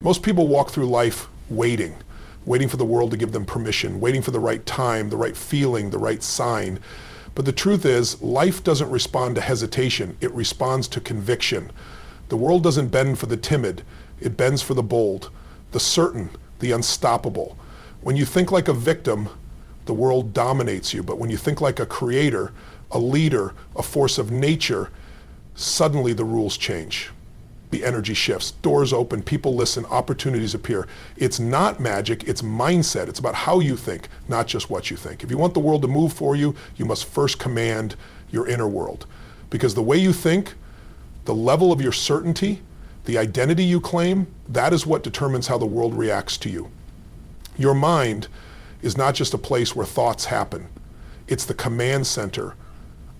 Most people walk through life waiting for the world to give them permission, waiting for the right time, the right feeling, the right sign. But the truth is, life doesn't respond to hesitation, it responds to conviction. The world doesn't bend for the timid, it bends for the bold, the certain, the unstoppable. When you think like a victim, the world dominates you. But when you think like a creator, a leader, a force of nature, suddenly the rules change. The energy shifts, doors open, people listen, opportunities appear. It's not magic, it's mindset. It's about how you think, not just what you think. If you want the world to move for you, you must first command your inner world. Because the way you think, the level of your certainty, the identity you claim, that is what determines how the world reacts to you. Your mind is not just a place where thoughts happen. It's the command center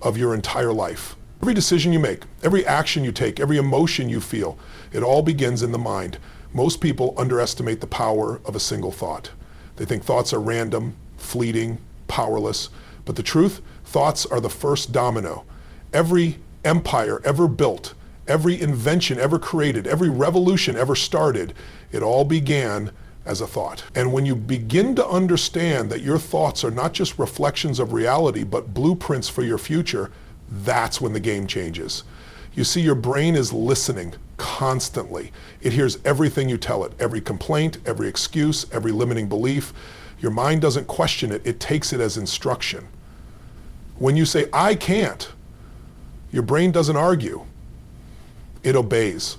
of your entire life. Every decision you make, every action you take, every emotion you feel, it all begins in the mind. Most people underestimate the power of a single thought. They think thoughts are random, fleeting, powerless. But the truth, thoughts are the first domino. Every empire ever built, every invention ever created, every revolution ever started, it all began as a thought. And when you begin to understand that your thoughts are not just reflections of reality, but blueprints for your future, that's when the game changes. You see, your brain is listening constantly. It hears everything you tell it, every complaint, every excuse, every limiting belief. Your mind doesn't question it, it takes it as instruction. When you say, I can't, your brain doesn't argue, it obeys.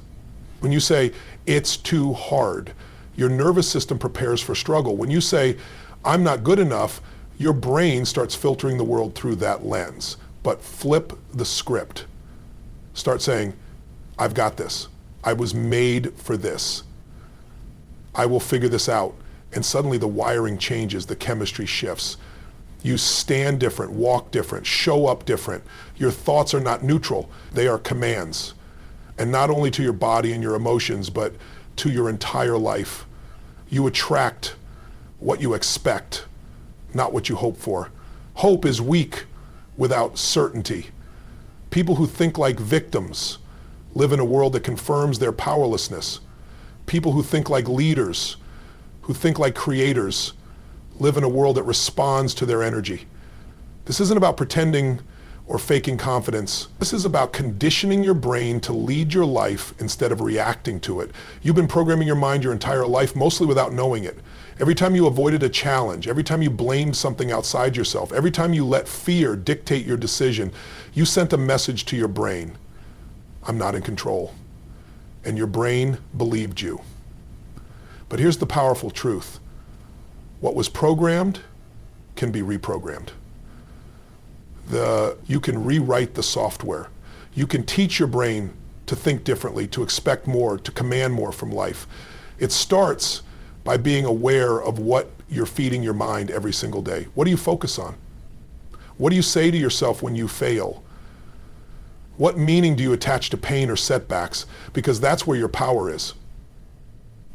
When you say, it's too hard, your nervous system prepares for struggle. When you say, I'm not good enough, your brain starts filtering the world through that lens. But flip the script. Start saying, I've got this. I was made for this. I will figure this out. And suddenly the wiring changes, the chemistry shifts. You stand different, walk different, show up different. Your thoughts are not neutral, they are commands. And not only to your body and your emotions, but to your entire life. You attract what you expect, not what you hope for. Hope is weak without certainty. People who think like victims live in a world that confirms their powerlessness. People who think like leaders, who think like creators, live in a world that responds to their energy. This isn't about pretending or faking confidence. This is about conditioning your brain to lead your life instead of reacting to it. You've been programming your mind your entire life, mostly without knowing it. Every time you avoided a challenge, every time you blamed something outside yourself, every time you let fear dictate your decision, you sent a message to your brain, I'm not in control. And your brain believed you. But here's the powerful truth. What was programmed can be reprogrammed. You can rewrite the software. You can teach your brain to think differently, to expect more, to command more from life. It starts by being aware of what you're feeding your mind every single day. What do you focus on? What do you say to yourself when you fail? What meaning do you attach to pain or setbacks? Because that's where your power is.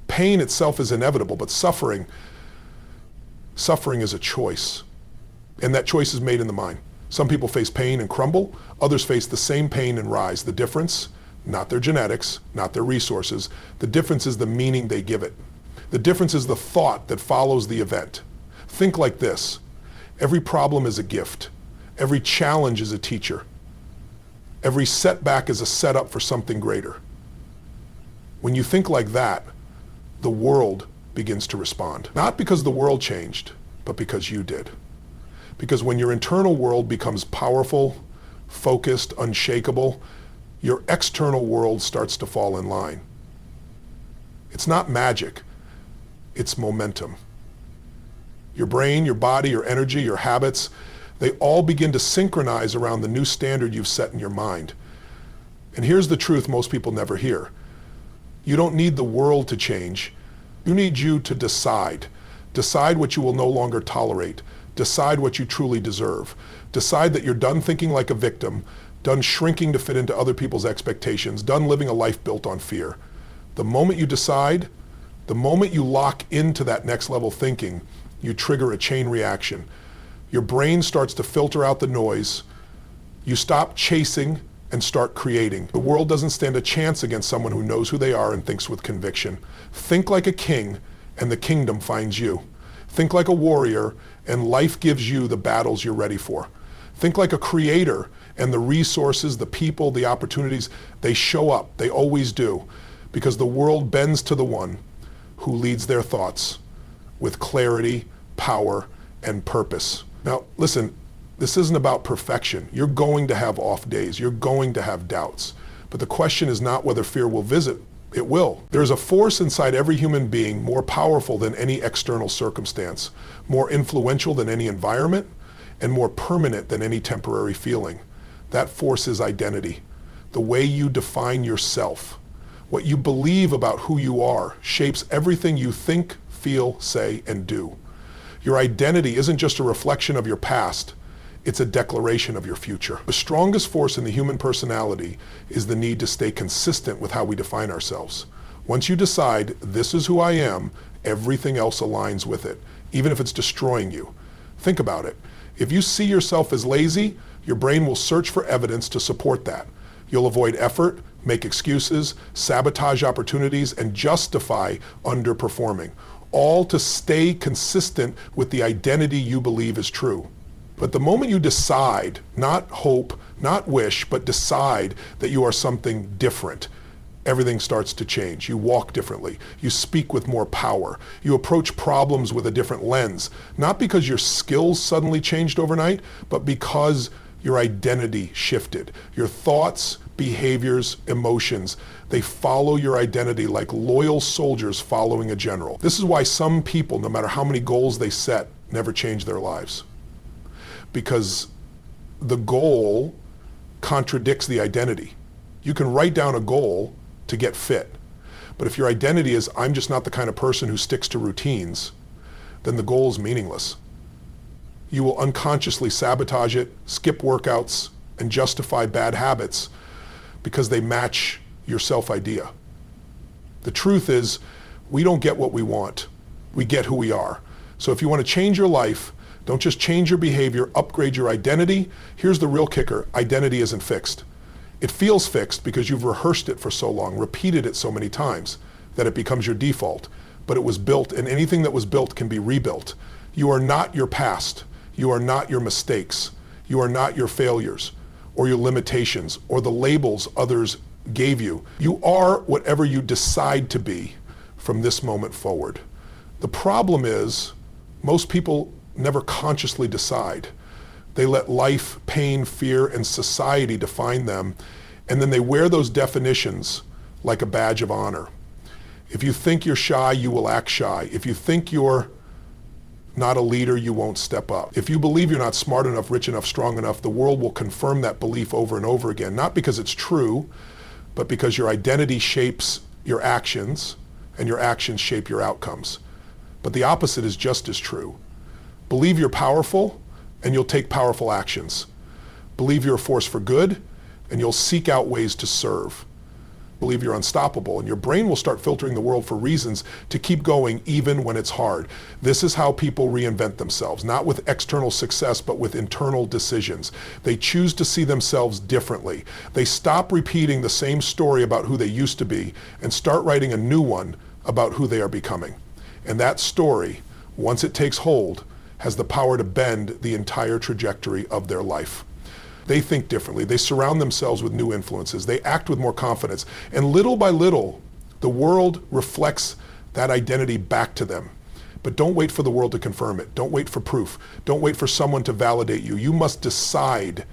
Pain itself is inevitable, but suffering is a choice. And that choice is made in the mind. Some people face pain and crumble, others face the same pain and rise. The difference, not their genetics, not their resources, the difference is the meaning they give it. The difference is the thought that follows the event. Think like this. Every problem is a gift. Every challenge is a teacher. Every setback is a setup for something greater. When you think like that, the world begins to respond. Not because the world changed, but because you did. Because when your internal world becomes powerful, focused, unshakable, your external world starts to fall in line. It's not magic. It's momentum. Your brain, your body, your energy, your habits, they all begin to synchronize around the new standard you've set in your mind. And here's the truth most people never hear. You don't need the world to change. You need you to decide. Decide what you will no longer tolerate. Decide what you truly deserve. Decide that you're done thinking like a victim, done shrinking to fit into other people's expectations, done living a life built on fear. The moment you decide, the moment you lock into that next level thinking, you trigger a chain reaction. Your brain starts to filter out the noise. You stop chasing and start creating. The world doesn't stand a chance against someone who knows who they are and thinks with conviction. Think like a king, and the kingdom finds you. Think like a warrior, and life gives you the battles you're ready for. Think like a creator, and the resources, the people, the opportunities, they show up. They always do. Because the world bends to the one who leads their thoughts with clarity, power, and purpose. Now, listen, this isn't about perfection. You're going to have off days. You're going to have doubts. But the question is not whether fear will visit. It will. There's a force inside every human being more powerful than any external circumstance, more influential than any environment, and more permanent than any temporary feeling. That force is identity. The way you define yourself. What you believe about who you are shapes everything you think, feel, say, and do. Your identity isn't just a reflection of your past, it's a declaration of your future. The strongest force in the human personality is the need to stay consistent with how we define ourselves. Once you decide, this is who I am, everything else aligns with it, even if it's destroying you. Think about it. If you see yourself as lazy, your brain will search for evidence to support that. You'll avoid effort, make excuses, sabotage opportunities, and justify underperforming, all to stay consistent with the identity you believe is true. But the moment you decide, not hope, not wish, but decide that you are something different, everything starts to change. You walk differently. You speak with more power. You approach problems with a different lens, not because your skills suddenly changed overnight, but because your identity shifted. Your thoughts, behaviors, emotions, they follow your identity like loyal soldiers following a general. This is why some people, no matter how many goals they set, never change their lives. Because the goal contradicts the identity. You can write down a goal to get fit, but if your identity is, I'm just not the kind of person who sticks to routines, then the goal is meaningless. You will unconsciously sabotage it, skip workouts, and justify bad habits because they match your self-idea. The truth is, we don't get what we want. We get who we are. So if you want to change your life, don't just change your behavior, upgrade your identity. Here's the real kicker. Identity isn't fixed. It feels fixed because you've rehearsed it for so long, repeated it so many times, that it becomes your default. But it was built, and anything that was built can be rebuilt. You are not your past. You are not your mistakes. You are not your failures or your limitations or the labels others gave you. You are whatever you decide to be from this moment forward. The problem is most people never consciously decide. They let life, pain, fear, and society define them, and then they wear those definitions like a badge of honor. If you think you're shy, you will act shy. If you think you're not a leader, you won't step up. If you believe you're not smart enough, rich enough, strong enough, the world will confirm that belief over and over again, not because it's true, but because your identity shapes your actions, and your actions shape your outcomes. But the opposite is just as true. Believe you're powerful, and you'll take powerful actions. Believe you're a force for good, and you'll seek out ways to serve. Believe you're unstoppable, and your brain will start filtering the world for reasons to keep going even when it's hard. This is how people reinvent themselves, not with external success, but with internal decisions. They choose to see themselves differently. They stop repeating the same story about who they used to be and start writing a new one about who they are becoming. And that story, once it takes hold, has the power to bend the entire trajectory of their life. They think differently. They surround themselves with new influences. They act with more confidence. And little by little, the world reflects that identity back to them. But don't wait for the world to confirm it. Don't wait for proof. Don't wait for someone to validate you. You must decide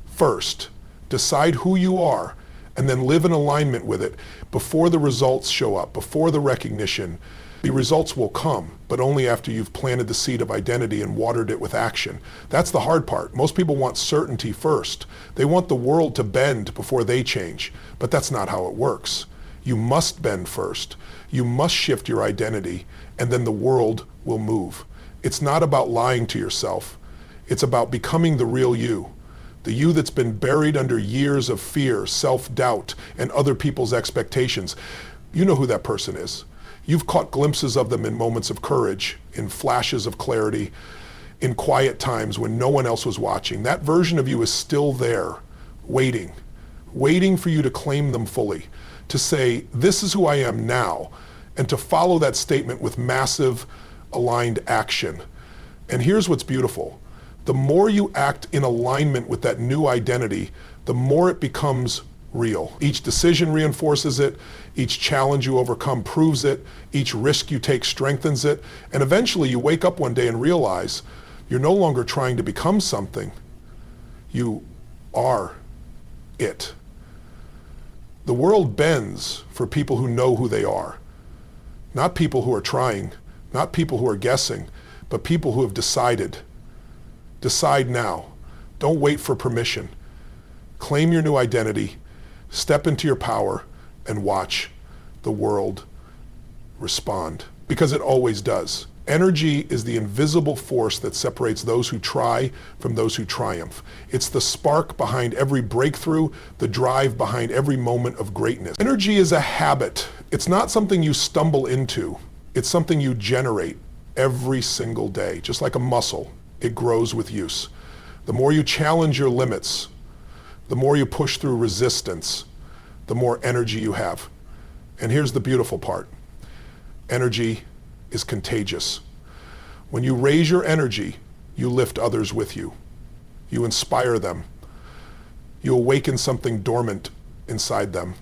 first. Decide who you are, and then live in alignment with it before the results show up, before the recognition. The results will come, but only after you've planted the seed of identity and watered it with action. That's the hard part. Most people want certainty first. They want the world to bend before they change, but that's not how it works. You must bend first. You must shift your identity, and then the world will move. It's not about lying to yourself. It's about becoming the real you. The you that's been buried under years of fear, self-doubt, and other people's expectations. You know who that person is. You've caught glimpses of them in moments of courage, in flashes of clarity, in quiet times when no one else was watching. That version of you is still there, waiting. waiting for you to claim them fully, to say, this is who I am now, and to follow that statement with massive aligned action. And here's what's beautiful. The more you act in alignment with that new identity, the more it becomes real. Each decision reinforces it, each challenge you overcome proves it, each risk you take strengthens it, and eventually you wake up one day and realize you're no longer trying to become something. You are it. The world bends for people who know who they are. Not people who are trying, not people who are guessing, but people who have decided. Decide now. Don't wait for permission. Claim your new identity, step into your power, and watch the world respond. Because it always does. Energy is the invisible force that separates those who try from those who triumph. It's the spark behind every breakthrough, the drive behind every moment of greatness. Energy is a habit. It's not something you stumble into. It's something you generate every single day. Just like a muscle, it grows with use. The more you challenge your limits, the more you push through resistance, the more energy you have. And here's the beautiful part. Energy is contagious. When you raise your energy, you lift others with you. You inspire them. You awaken something dormant inside them,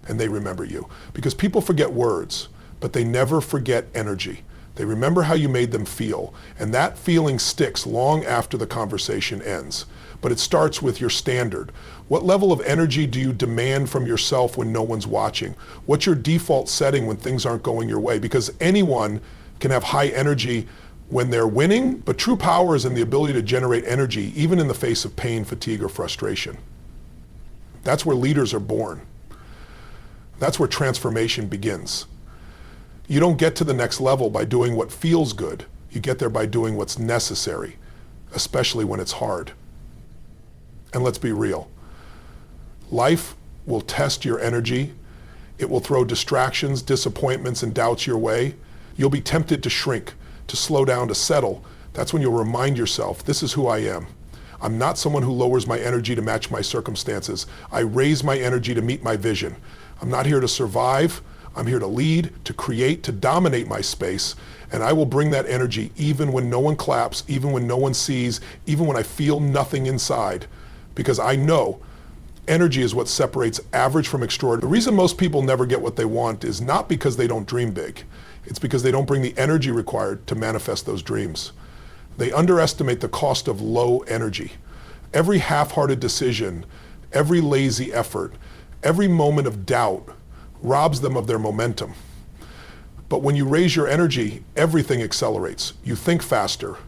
and they remember you. Because people forget words, but they never forget energy. They remember how you made them feel, and that feeling sticks long after the conversation ends. But it starts with your standard. What level of energy do you demand from yourself when no one's watching? What's your default setting when things aren't going your way? Because anyone can have high energy when they're winning, but true power is in the ability to generate energy even in the face of pain, fatigue, or frustration. That's where leaders are born. That's where transformation begins. You don't get to the next level by doing what feels good. You get there by doing what's necessary, especially when it's hard. And let's be real. Life will test your energy. It will throw distractions, disappointments, and doubts your way. You'll be tempted to shrink, to slow down, to settle. That's when you'll remind yourself, this is who I am. I'm not someone who lowers my energy to match my circumstances. I raise my energy to meet my vision. I'm not here to survive. I'm here to lead, to create, to dominate my space, and I will bring that energy even when no one claps, even when no one sees, even when I feel nothing inside, because I know energy is what separates average from extraordinary. The reason most people never get what they want is not because they don't dream big. It's because they don't bring the energy required to manifest those dreams. They underestimate the cost of low energy. Every half-hearted decision, every lazy effort, every moment of doubt robs them of their momentum. But when you raise your energy, everything accelerates. You think faster.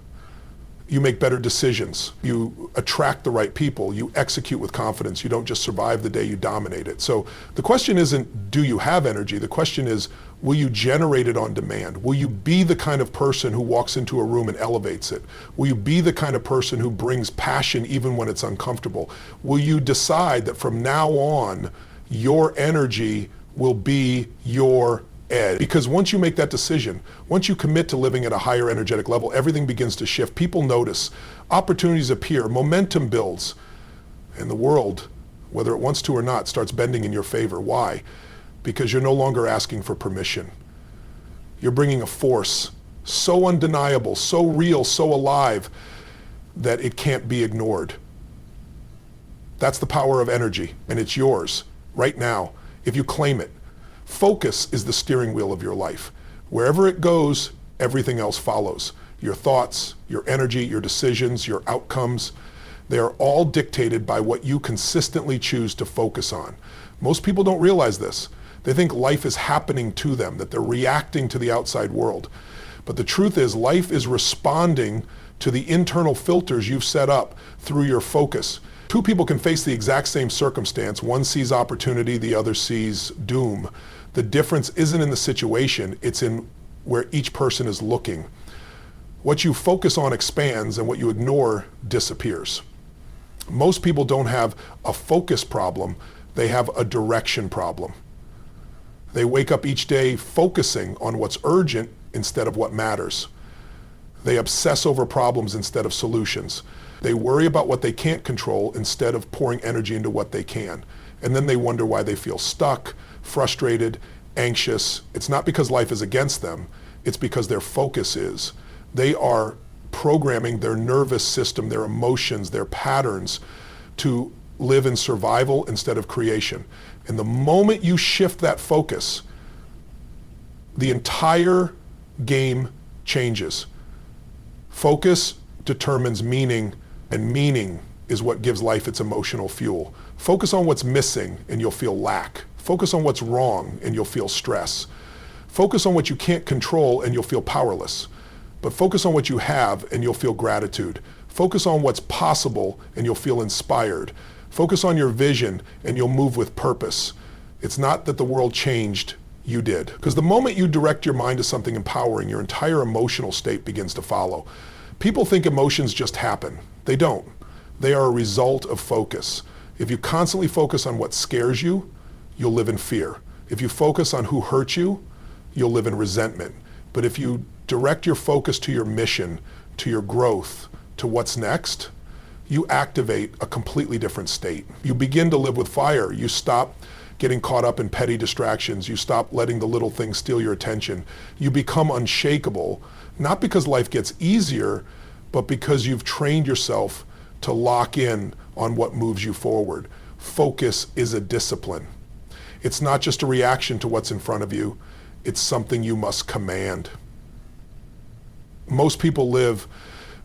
You make better decisions. You attract the right people. You execute with confidence. You don't just survive the day, you dominate it. So the question isn't, do you have energy? The question is, will you generate it on demand? Will you be the kind of person who walks into a room and elevates it? Will you be the kind of person who brings passion even when it's uncomfortable? Will you decide that from now on, your energy will be your edge? Because once you make that decision, once you commit to living at a higher energetic level, everything begins to shift. People notice, opportunities appear, momentum builds, and the world, whether it wants to or not, starts bending in your favor. Why? Because you're no longer asking for permission. You're bringing a force so undeniable, so real, so alive, that it can't be ignored. That's the power of energy, and it's yours right now if you claim it. Focus is the steering wheel of your life. Wherever it goes, everything else follows. Your thoughts, your energy, your decisions, your outcomes, they are all dictated by what you consistently choose to focus on. Most people don't realize this. They think life is happening to them, that they're reacting to the outside world. But the truth is, life is responding to the internal filters you've set up through your focus. Two people can face the exact same circumstance. One sees opportunity, the other sees doom. The difference isn't in the situation, it's in where each person is looking. What you focus on expands and what you ignore disappears. Most people don't have a focus problem, they have a direction problem. They wake up each day focusing on what's urgent instead of what matters. They obsess over problems instead of solutions. They worry about what they can't control instead of pouring energy into what they can. And then they wonder why they feel stuck, frustrated, anxious. It's not because life is against them, it's because their focus is. They are programming their nervous system, their emotions, their patterns to live in survival instead of creation. And the moment you shift that focus, the entire game changes. Focus determines meaning, and meaning is what gives life its emotional fuel. Focus on what's missing and you'll feel lack. Focus on what's wrong and you'll feel stress. Focus on what you can't control and you'll feel powerless. But focus on what you have and you'll feel gratitude. Focus on what's possible and you'll feel inspired. Focus on your vision and you'll move with purpose. It's not that the world changed, you did. Because the moment you direct your mind to something empowering, your entire emotional state begins to follow. People think emotions just happen. They don't. They are a result of focus. If you constantly focus on what scares you, you'll live in fear. If you focus on who hurt you, you'll live in resentment. But if you direct your focus to your mission, to your growth, to what's next, you activate a completely different state. You begin to live with fire. You stop getting caught up in petty distractions. You stop letting the little things steal your attention. You become unshakable, not because life gets easier, but because you've trained yourself to lock in on what moves you forward. Focus is a discipline. It's not just a reaction to what's in front of you. It's something you must command. Most people live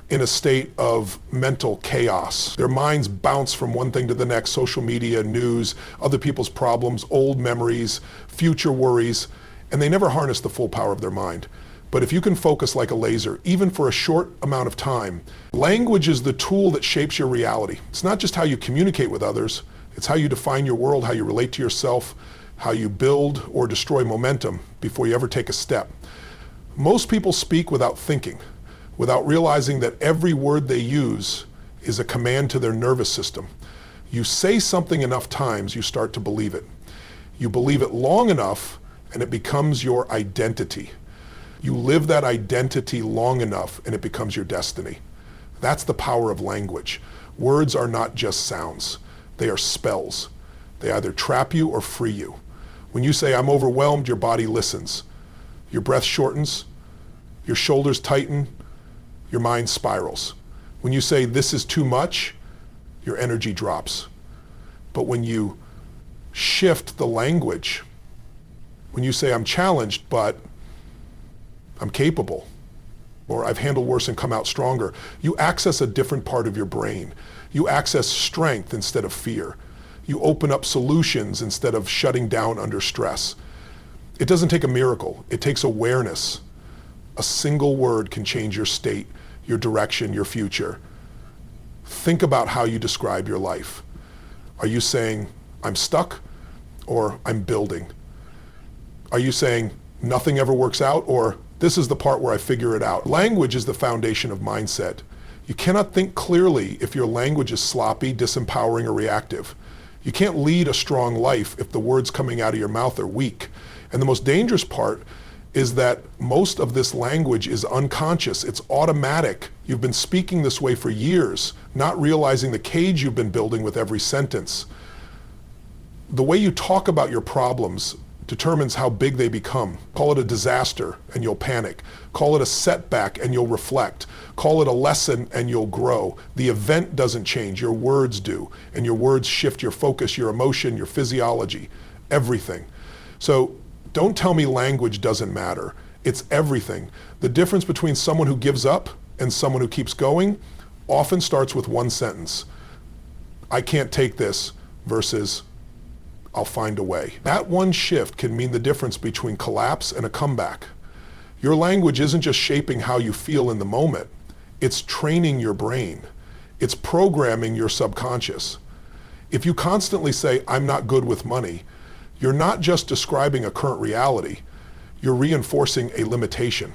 in a state of mental chaos. Their minds bounce from one thing to the next: social media, news, other people's problems, old memories, future worries, and they never harness the full power of their mind. But if you can focus like a laser, even for a short amount of time, language is the tool that shapes your reality. It's not just how you communicate with others, it's how you define your world, how you relate to yourself, how you build or destroy momentum before you ever take a step. Most people speak without thinking, without realizing that every word they use is a command to their nervous system. You say something enough times, you start to believe it. You believe it long enough, and it becomes your identity. You live that identity long enough, and it becomes your destiny. That's the power of language. Words are not just sounds. They are spells. They either trap you or free you. When you say, "I'm overwhelmed," your body listens. Your breath shortens, your shoulders tighten, your mind spirals. When you say, "This is too much," your energy drops. But when you shift the language, when you say, "I'm challenged, but I'm capable," or "I've handled worse and come out stronger," you access a different part of your brain. You access strength instead of fear. You open up solutions instead of shutting down under stress. It doesn't take a miracle. It takes awareness. A single word can change your state, your direction, your future. Think about how you describe your life. Are you saying, "I'm stuck," or "I'm building"? Are you saying, "Nothing ever works out," or "This is the part where I figure it out"? Language is the foundation of mindset. You cannot think clearly if your language is sloppy, disempowering, or reactive. You can't lead a strong life if the words coming out of your mouth are weak. And the most dangerous part is that most of this language is unconscious. It's automatic. You've been speaking this way for years, not realizing the cage you've been building with every sentence. The way you talk about your problems determines how big they become. Call it a disaster and you'll panic. Call it a setback and you'll reflect. Call it a lesson and you'll grow. The event doesn't change, your words do. And your words shift your focus, your emotion, your physiology, everything. So don't tell me language doesn't matter. It's everything. The difference between someone who gives up and someone who keeps going often starts with one sentence. "I can't take this," versus "I'll find a way." That one shift can mean the difference between collapse and a comeback. Your language isn't just shaping how you feel in the moment. It's training your brain. It's programming your subconscious. If you constantly say, "I'm not good with money," you're not just describing a current reality, you're reinforcing a limitation.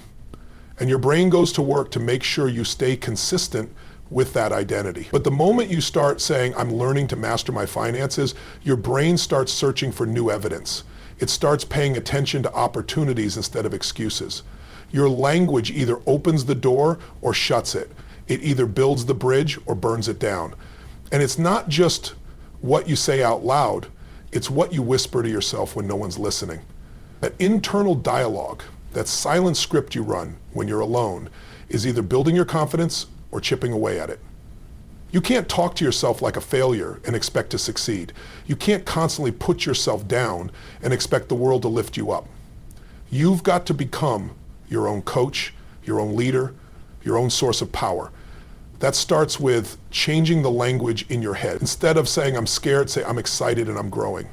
And your brain goes to work to make sure you stay consistent with that identity. But the moment you start saying, "I'm learning to master my finances," your brain starts searching for new evidence. It starts paying attention to opportunities instead of excuses. Your language either opens the door or shuts it. It either builds the bridge or burns it down. And it's not just what you say out loud, It's what you whisper to yourself when no one's listening. That internal dialogue, that silent script you run when you're alone, is either building your confidence or chipping away at it. You can't talk to yourself like a failure and expect to succeed. You can't constantly put yourself down and expect the world to lift you up. You've got to become your own coach, your own leader, your own source of power. That starts with changing the language in your head. Instead of saying, I'm scared, say, I'm excited and I'm growing.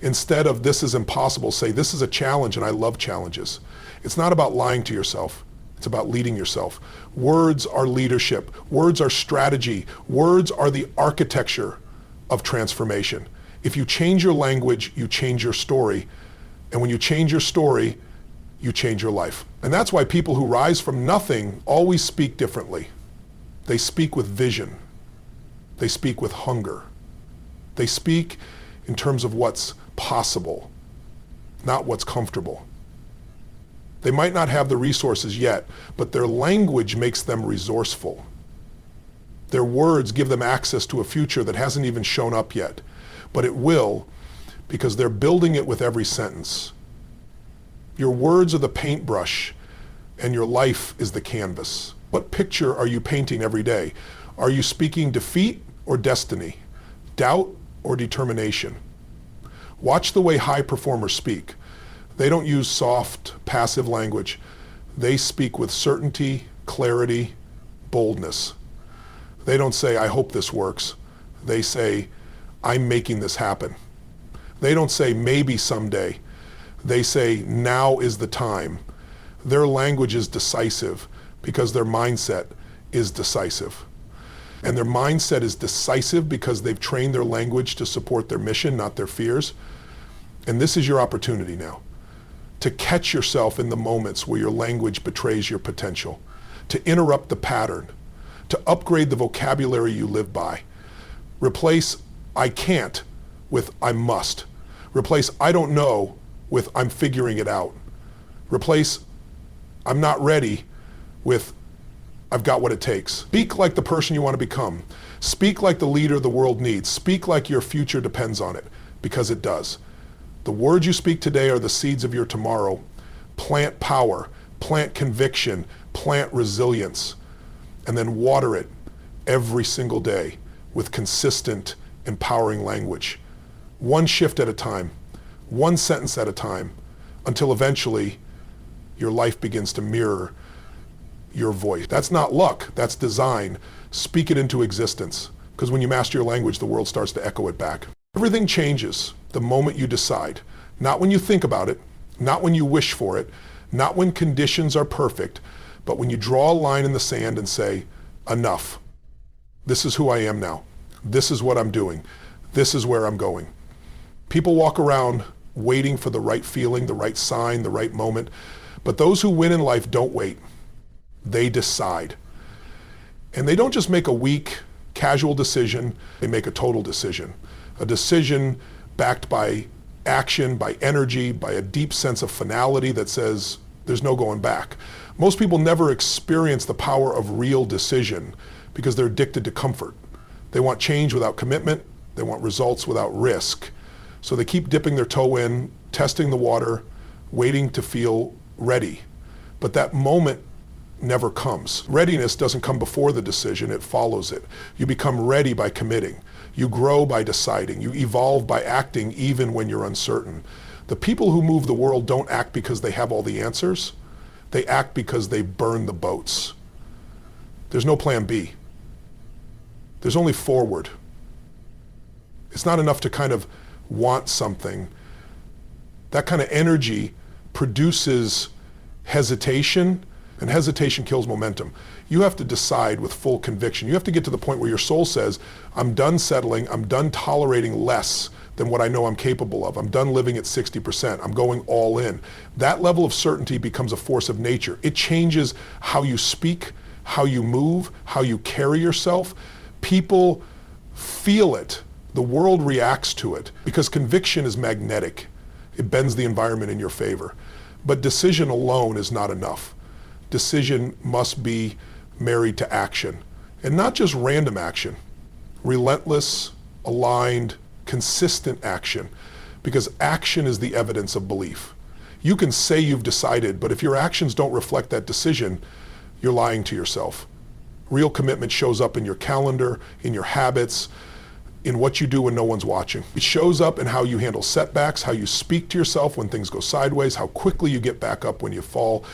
Instead of, this is impossible, say, this is a challenge and I love challenges. It's not about lying to yourself. It's about leading yourself. Words are leadership. Words are strategy. Words are the architecture of transformation. If you change your language, you change your story. And when you change your story, you change your life. And that's why people who rise from nothing always speak differently. They speak with vision. They speak with hunger. They speak in terms of what's possible, not what's comfortable. They might not have the resources yet, but their language makes them resourceful. Their words give them access to a future that hasn't even shown up yet, but it will, because they're building it with every sentence. Your words are the paintbrush, and your life is the canvas. What picture are you painting every day? Are you speaking defeat or destiny? Doubt or determination? Watch the way high performers speak. They don't use soft, passive language. They speak with certainty, clarity, boldness. They don't say, I hope this works. They say, I'm making this happen. They don't say, maybe someday. They say, now is the time. Their language is decisive because their mindset is decisive. And their mindset is decisive because they've trained their language to support their mission, not their fears. And this is your opportunity now to catch yourself in the moments where your language betrays your potential, to interrupt the pattern, to upgrade the vocabulary you live by. Replace I can't with I must. Replace I don't know with I'm figuring it out. Replace I'm not ready with I've got what it takes. Speak like the person you want to become. Speak like the leader the world needs. Speak like your future depends on it, because it does. The words you speak today are the seeds of your tomorrow. Plant power, plant conviction, plant resilience, and then water it every single day with consistent, empowering language. One shift at a time, one sentence at a time, until eventually your life begins to mirror your voice. That's not luck, that's design. Speak it into existence, because when you master your language, the world starts to echo it back. Everything changes the moment you decide. Not when you think about it, not when you wish for it, not when conditions are perfect, but when you draw a line in the sand and say, enough. This is who I am now. This is what I'm doing. This is where I'm going. People walk around waiting for the right feeling, the right sign, the right moment, but those who win in life don't wait. They decide. And they don't just make a weak, casual decision, they make a total decision. A decision backed by action, by energy, by a deep sense of finality that says there's no going back. Most people never experience the power of real decision because they're addicted to comfort. They want change without commitment. They want results without risk. So they keep dipping their toe in, testing the water, waiting to feel ready. But that moment never comes. Readiness doesn't come before the decision, it follows it. You become ready by committing. You grow by deciding. You evolve by acting even when you're uncertain. The people who move the world don't act because they have all the answers. They act because they burn the boats. There's no plan B. There's only forward. It's not enough to kind of want something. That kind of energy produces hesitation, and hesitation kills momentum. You have to decide with full conviction. You have to get to the point where your soul says, I'm done settling, I'm done tolerating less than what I know I'm capable of. I'm done living at 60%. I'm going all in. That level of certainty becomes a force of nature. It changes how you speak, how you move, how you carry yourself. People feel it. The world reacts to it because conviction is magnetic. It bends the environment in your favor. But decision alone is not enough. Decision must be married to action, and not just random action. Relentless, aligned, consistent action. because action is the evidence of belief. You can say you've decided, but if your actions don't reflect that decision, you're lying to yourself. Real commitment shows up in your calendar, in your habits, in what you do when no one's watching. It shows up in how you handle setbacks, how you speak to yourself when things go sideways, how quickly you get back up when you fall.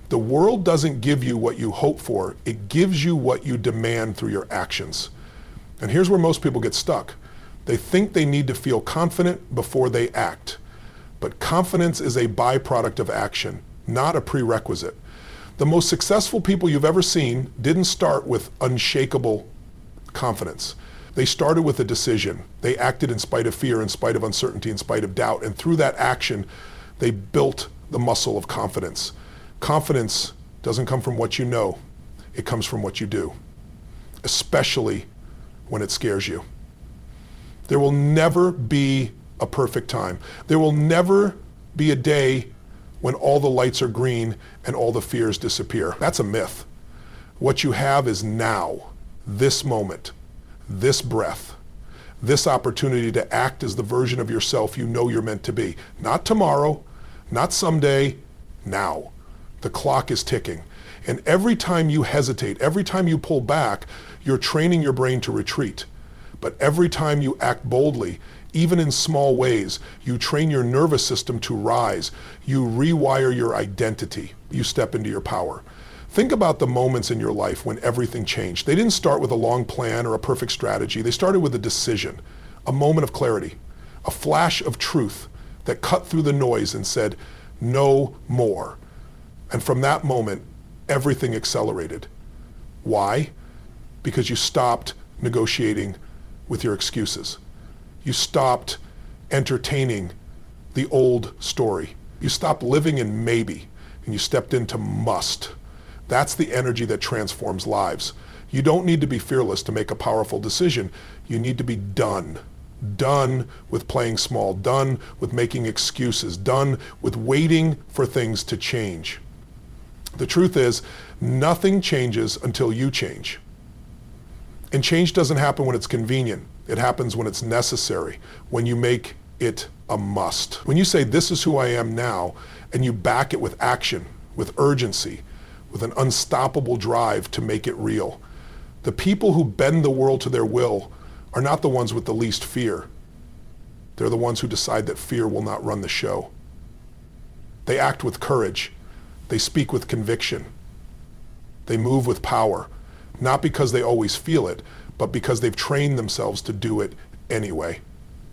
The world doesn't give you what you hope for. It gives you what you demand through your actions. And here's where most people get stuck. They think they need to feel confident before they act. But confidence is a byproduct of action, not a prerequisite. The most successful people you've ever seen didn't start with unshakable confidence. They started with a decision. They acted in spite of fear, in spite of uncertainty, in spite of doubt. And through that action, they built the muscle of confidence. Confidence doesn't come from what you know. It comes from what you do, especially when it scares you. There will never be a perfect time. There will never be a day when all the lights are green and all the fears disappear. That's a myth. What you have is now, this moment, this breath, this opportunity to act as the version of yourself you know you're meant to be. Not tomorrow, not someday, now. The clock is ticking. And every time you hesitate, every time you pull back, you're training your brain to retreat. But every time you act boldly, even in small ways, you train your nervous system to rise. You rewire your identity. You step into your power. Think about the moments in your life when everything changed. They didn't start with a long plan or a perfect strategy. They started with a decision, a moment of clarity, a flash of truth that cut through the noise and said, no more. And from that moment, everything accelerated. Why? Because you stopped negotiating with your excuses. You stopped entertaining the old story. You stopped living in maybe, and you stepped into must. That's the energy that transforms lives. You don't need to be fearless to make a powerful decision. You need to be done. Done with playing small, done with making excuses, done with waiting for things to change. The truth is, nothing changes until you change. And change doesn't happen when it's convenient. It happens when it's necessary, when you make it a must. When you say, this is who I am now, and you back it with action, with urgency, with an unstoppable drive to make it real. The people who bend the world to their will are not the ones with the least fear. They're the ones who decide that fear will not run the show. They act with courage. They speak with conviction. They move with power, not because they always feel it, but because they've trained themselves to do it anyway.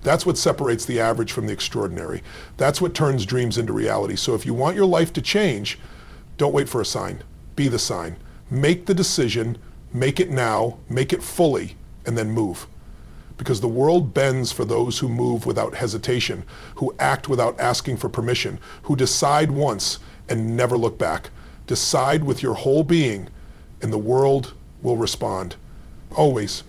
That's what separates the average from the extraordinary. That's what turns dreams into reality. So if you want your life to change, don't wait for a sign. Be the sign. Make the decision, make it now, make it fully, and then move. Because the world bends for those who move without hesitation, who act without asking for permission, who decide once and never look back. Decide with your whole being, and the world will respond. Always.